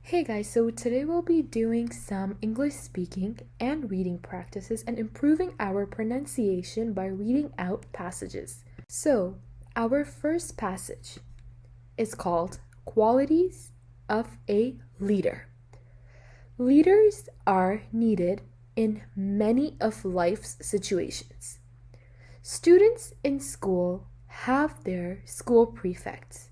Hey guys, so today we'll be doing some English speaking and reading practices and improving our pronunciation by reading out passages. So, our first passage is called Qualities of a Leader. Leaders are needed in many of life's situations. Students in school have their school prefects.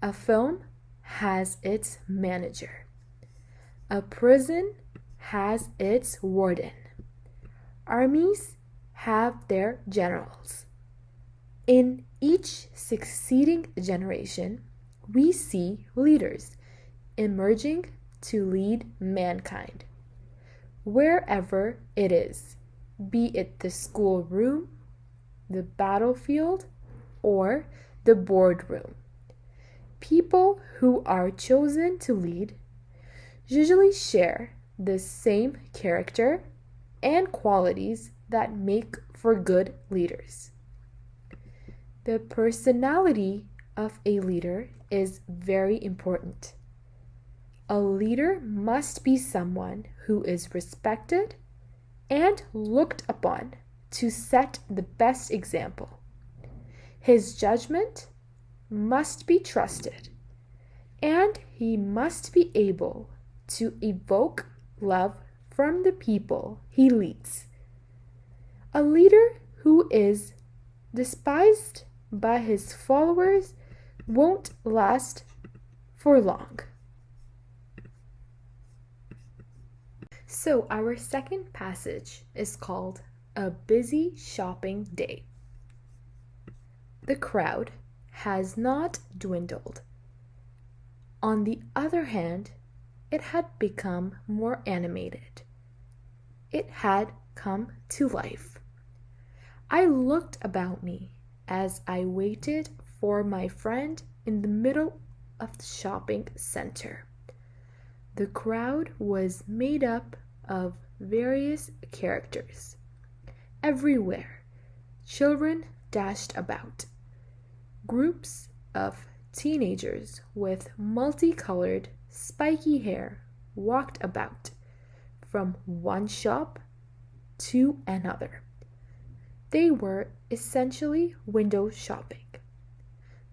A film has its manager. A prison has its warden. Armies have their generals. In each succeeding generation, we see leaders emerging to lead mankind. Wherever it is, be it the schoolroom, the battlefield, or the boardroom. People who are chosen to lead usually share the same character and qualities that make for good leaders. The personality of a leader is very important. A leader must be someone who is respected and looked upon to set the best example. His judgment must be trusted, and he must be able to evoke love from the people he leads. A leader who is despised by his followers won't last for long. So, our second passage is called A Busy Shopping Day. The crowd has not dwindled. On the other hand, it had become more animated. It had come to life. I looked about me as I waited for my friend in the middle of the shopping center. The crowd was made up of various characters. Everywhere, children dashed about. Groups of teenagers with multicolored, spiky hair walked about from one shop to another. They were essentially window shopping.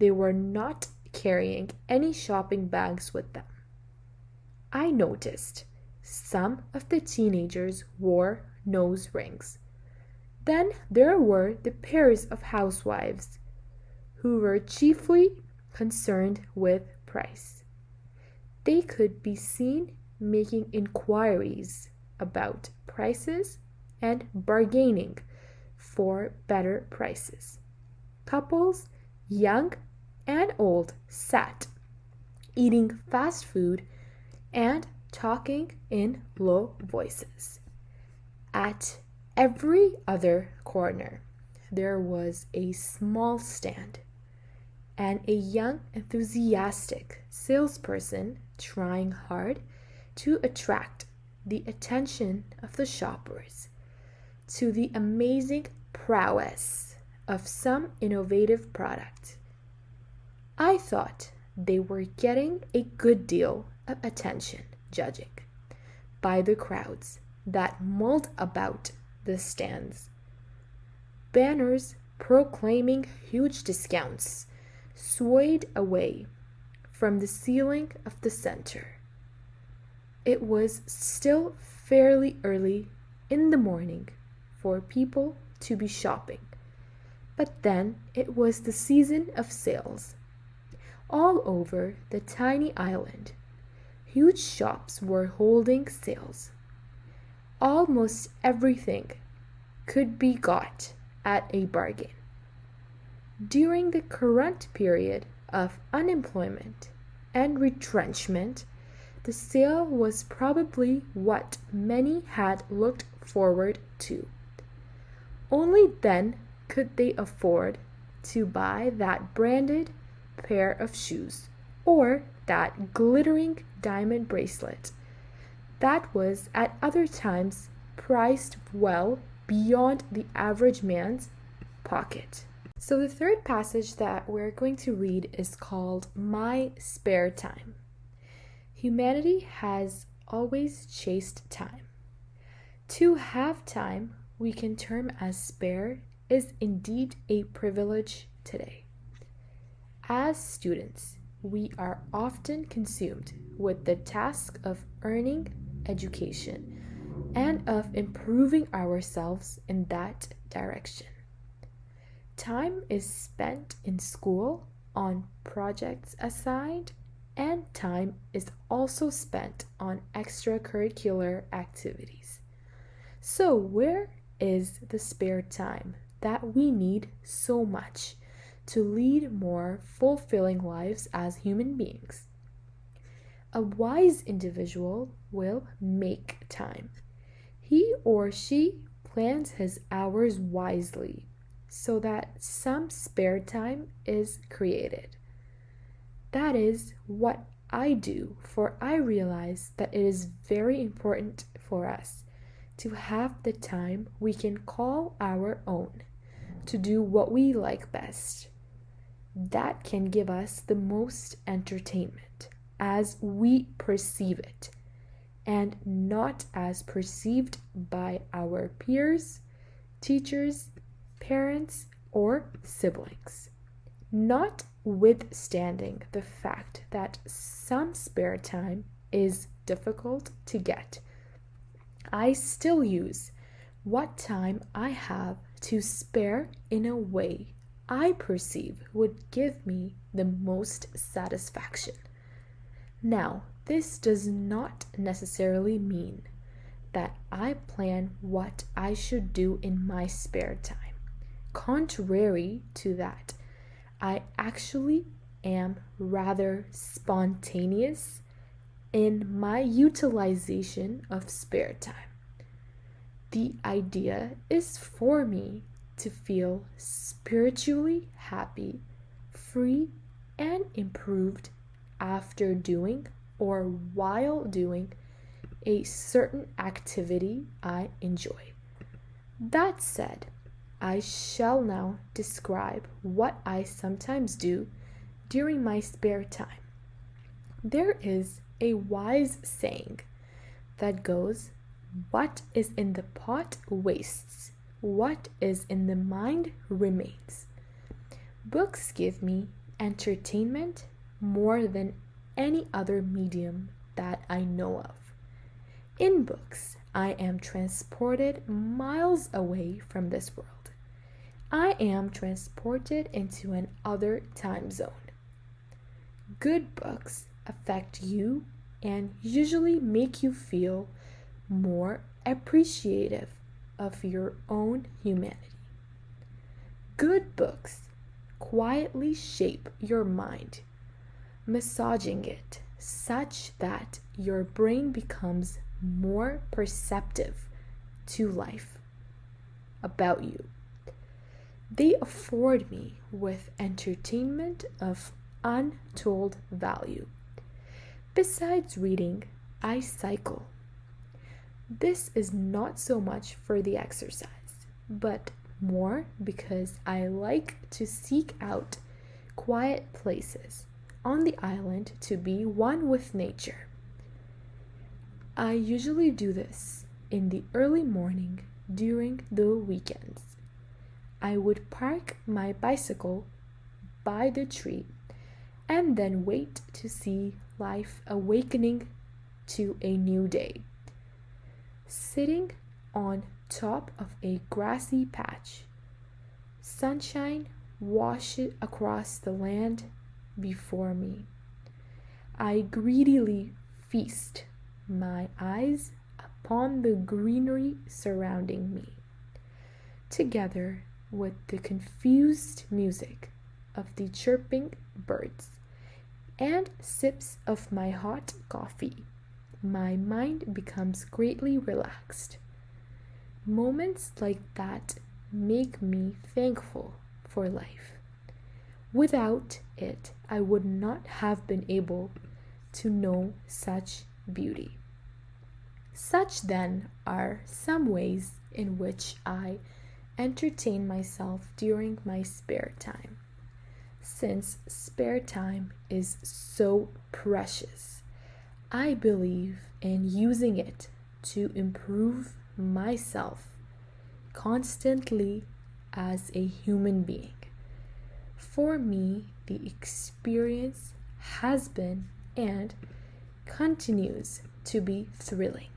They were not carrying any shopping bags with them. I noticed some of the teenagers wore nose rings. Then there were the pairs of housewives who were chiefly concerned with price. They could be seen making inquiries about prices and bargaining for better prices. Couples, young and old, sat eating fast food and talking in low voices. At every other corner, there was a small stand and a young, enthusiastic salesperson trying hard to attract the attention of the shoppers to the amazing prowess of some innovative product. I thought they were getting a good deal of attention, judging by the crowds that mulled about the stands. Banners proclaiming huge discounts swayed away from the ceiling of the center. It was still fairly early in the morning for people to be shopping, but then it was the season of sales. All over the tiny island, huge shops were holding sales. Almost everything could be got at a bargain. During the current period of unemployment and retrenchment, the sale was probably what many had looked forward to. Only then could they afford to buy that branded pair of shoes or that glittering diamond bracelet that was at other times priced well beyond the average man's pocket. So the third passage that we're going to read is called My Spare Time. Humanity has always chased time. To have time we can term as spare is indeed a privilege today. As students, we are often consumed with the task of earning education and of improving ourselves in that direction. Time is spent in school on projects assigned, and time is also spent on extracurricular activities. So, where is the spare time that we need so much to lead more fulfilling lives as human beings? A wise individual will make time. He or she plans his hours wisely so that some spare time is created. That is what I do, for I realize that it is very important for us to have the time we can call our own, to do what we like best. That can give us the most entertainment as we perceive it, and not as perceived by our peers, teachers, parents, or siblings. Notwithstanding the fact that some spare time is difficult to get, I still use what time I have to spare in a way I perceive would give me the most satisfaction. Now, this does not necessarily mean that I plan what I should do in my spare time. Contrary to that, I actually am rather spontaneous in my utilization of spare time. The idea is for me to feel spiritually happy, free, and improved after doing or while doing a certain activity I enjoy. That said, I shall now describe what I sometimes do during my spare time. There is a wise saying that goes, "What is in the pot wastes, what is in the mind remains." Books give me entertainment more than any other medium that I know of. In books, I am transported miles away from this world. I am transported into an other time zone. Good books affect you and usually make you feel more appreciative of your own humanity. Good books quietly shape your mind, massaging it such that your brain becomes more perceptive to life about you. They afford me with entertainment of untold value. Besides reading, I cycle. This is not so much for the exercise, but more because I like to seek out quiet places on the island to be one with nature. I usually do this in the early morning during the weekends. I would park my bicycle by the tree and then wait to see life awakening to a new day. Sitting on top of a grassy patch, sunshine washes across the land before me. I greedily feast my eyes upon the greenery surrounding me, together with the confused music of the chirping birds and sips of my hot coffee. My mind becomes greatly relaxed. Moments like that make me thankful for life. Without it, I would not have been able to know such beauty. Such then are some ways in which I entertain myself during my spare time. Since spare time is so precious, I believe in using it to improve myself constantly as a human being. For me, the experience has been and continues to be thrilling.